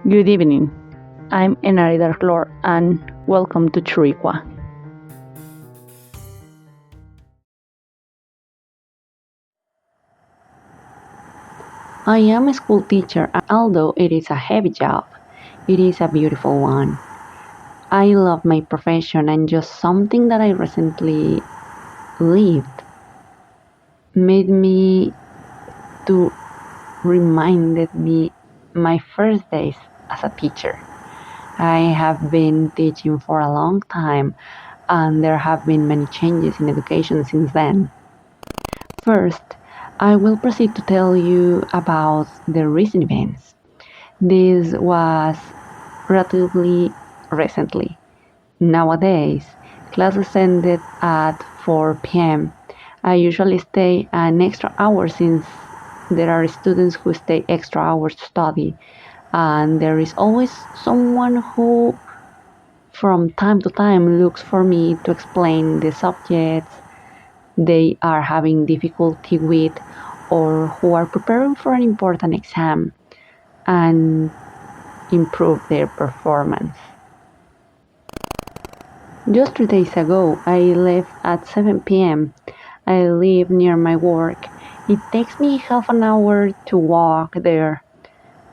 Good evening. I'm Enarida Lord and welcome to Churikua. I am a school teacher, and although it is a heavy job, it is a beautiful one. I love my profession, and just something that I recently lived made me to reminded me my first days as a teacher. I have been teaching for a long time, and there have been many changes in education since then. First, I will proceed to tell you about the recent events. This was relatively recently. Nowadays, classes ended at 4 p.m. I usually stay an extra hour since there are students who stay extra hours to study, and there is always someone who, from time to time, looks for me to explain the subjects they are having difficulty with or who are preparing for an important exam and improve their performance. Just 3 days ago, I left at 7 p.m. I live near my work. It takes me half an hour to walk there.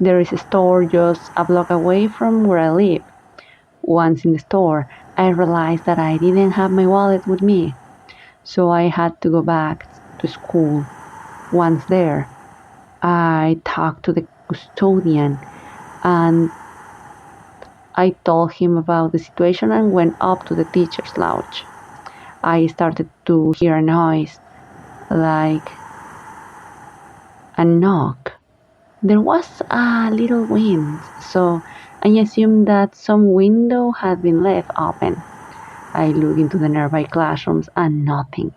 There is a store just a block away from where I live. Once in the store, I realized that I didn't have my wallet with me, so I had to go back to school. Once there, I talked to the custodian and I told him about the situation and went up to the teacher's lounge. I started to hear a noise like a knock. There was a little wind, so I assumed that some window had been left open. I looked into the nearby classrooms and nothing.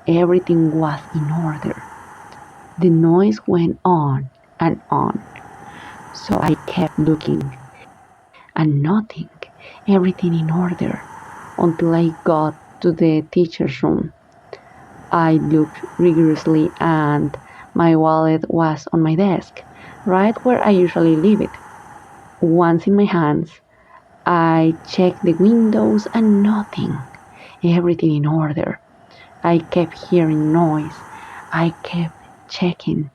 Everything was in order. The noise went on and on, so I kept looking and nothing. Everything in order until I got to the teacher's room. I looked rigorously and my wallet was on my desk, right where I usually leave it. Once in my hands, I checked the windows and nothing. Everything in order. I kept hearing noise. I kept checking.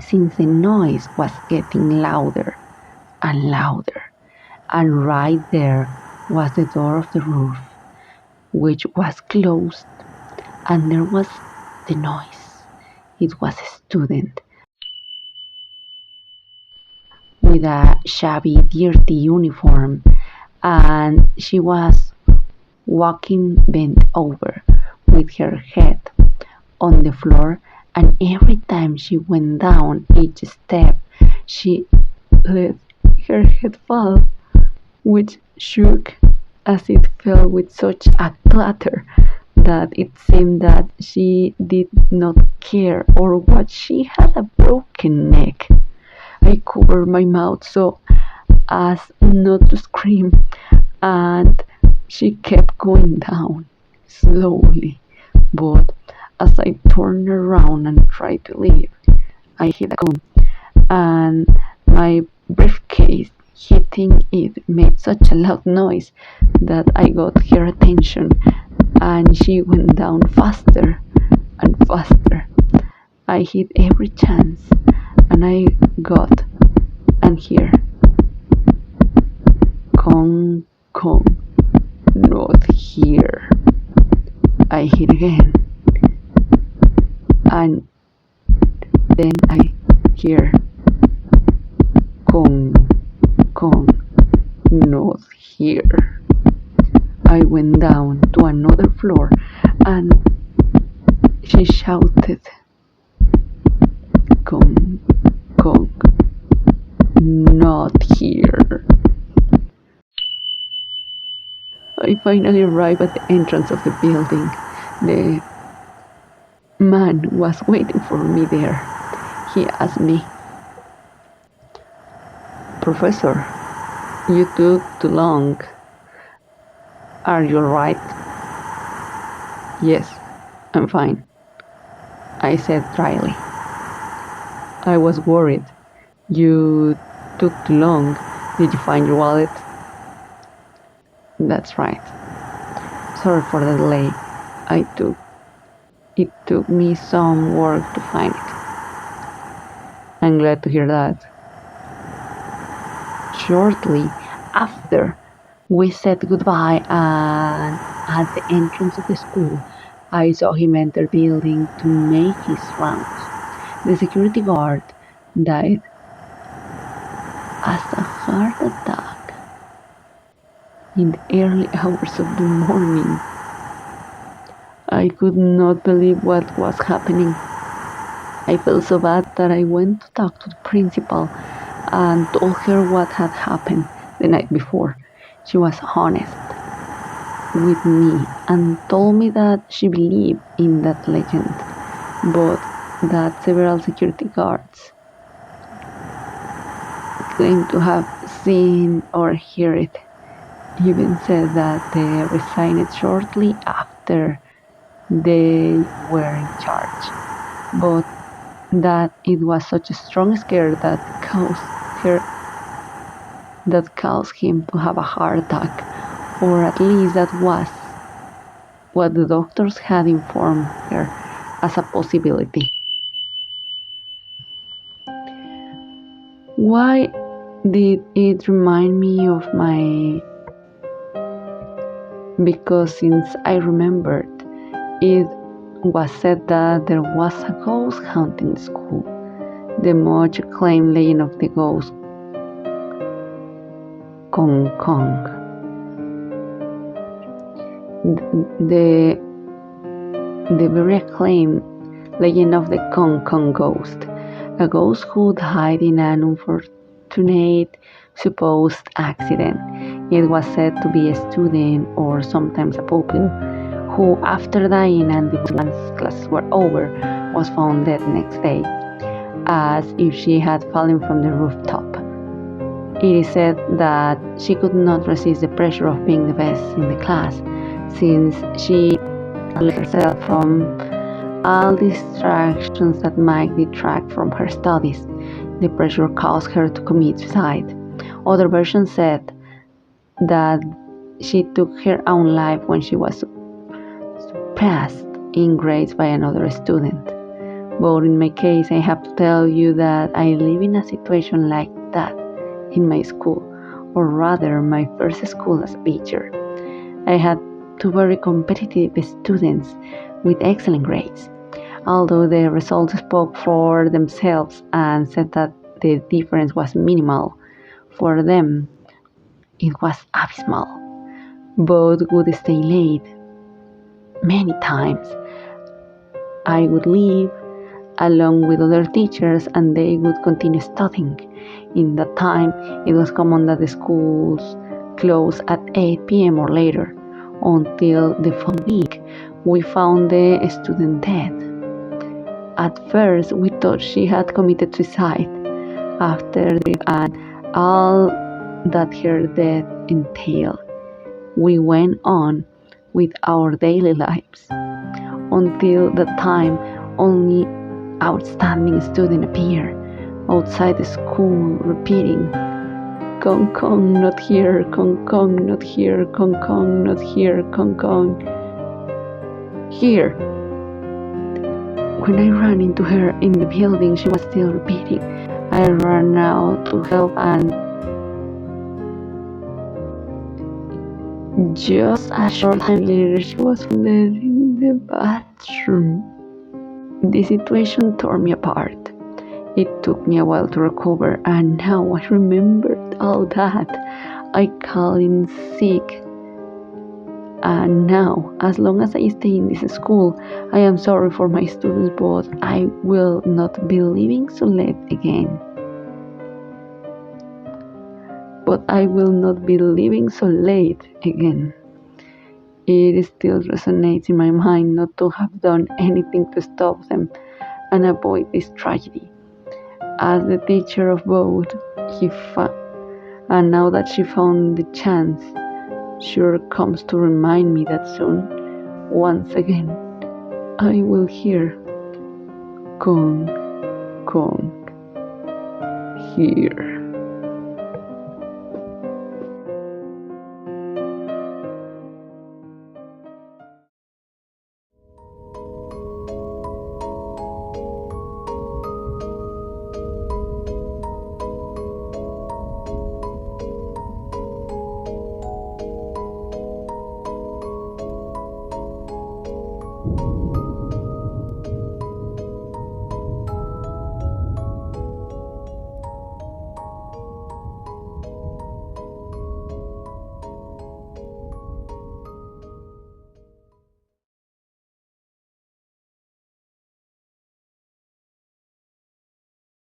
Since the noise was getting louder and louder, and right there was the door of the roof, which was closed, and there was the noise. It was a student with a shabby, dirty uniform, and she was walking bent over with her head on the floor, and every time she went down each step, she let her head fall, which shook as it fell with such a clatter that it seemed that she did not care or what she had a broken neck. I covered my mouth so as not to scream, and she kept going down slowly. But as I turned around and tried to leave, I hit a gum, and my briefcase hitting it made such a loud noise that I got her attention, and she went down faster and faster. I hit every chance, and I got and here, Kong, Kong, not here. I hit again, and then I hear, Kong, Kong, not here. I went down to another floor, and she shouted, Kong, Kong, not here. I finally arrived at the entrance of the building. The man was waiting for me there. He asked me, Professor, you took too long. Are you alright? Yes, I'm fine, I said dryly. I was worried. You took too long. Did you find your wallet? That's right. Sorry for the delay. It took me some work to find it. I'm glad to hear that. Shortly after we said goodbye, and at the entrance of the school, I saw him enter the building to make his rounds. The security guard died as a heart attack in the early hours of the morning. I could not believe what was happening. I felt so bad that I went to talk to the principal and told her what had happened the night before. She was honest with me and told me that she believed in that legend, but that several security guards claimed to have seen or heard it. Even said that they resigned shortly after they were in charge, but that it was such a strong scare that caused him to have a heart attack, or at least that was what the doctors had informed her as a possibility. Why did it remind me of my... Because since I remembered, it was said that there was a ghost haunting the school. The much acclaimed legend of the ghost Kong. The very acclaimed legend of the Kong ghost, a ghost who died in an unfortunate supposed accident. It was said to be a student or sometimes a pupil who, after dying and the classes were over, was found dead the next day, as if she had fallen from the rooftop. It is said that she could not resist the pressure of being the best in the class, since she let herself from all distractions that might detract from her studies. The pressure caused her to commit suicide. Other versions said that she took her own life when she was surpassed in grades by another student. But in my case, I have to tell you that I live in a situation like that in my school, or rather my first school as a teacher. I had two very competitive students with excellent grades, although the results spoke for themselves and said that the difference was minimal. For them, it was abysmal. Both would stay late many times. I would leave along with other teachers and they would continue studying. In that time, it was common that the schools closed at 8 p.m. or later. Until the following week, we found the student dead. At first, we thought she had committed suicide after the grief and all that her death entailed. We went on with our daily lives. Until that time, only outstanding student appeared outside the school repeating, Kong, not here, Kong, not here, Kong, not here, Kong, here. When I ran into her in the building, she was still repeating. I ran out to help and just a short time later, she was dead in the bathroom. The situation tore me apart. It took me a while to recover, and now I remembered all that. I called in sick. And now, as long as I stay in this school, I am sorry for my students, but I will not be leaving so late again. It still resonates in my mind not to have done anything to stop them and avoid this tragedy. As the teacher of both, and now that she found the chance, sure comes to remind me that soon, once again, I will hear Kong here.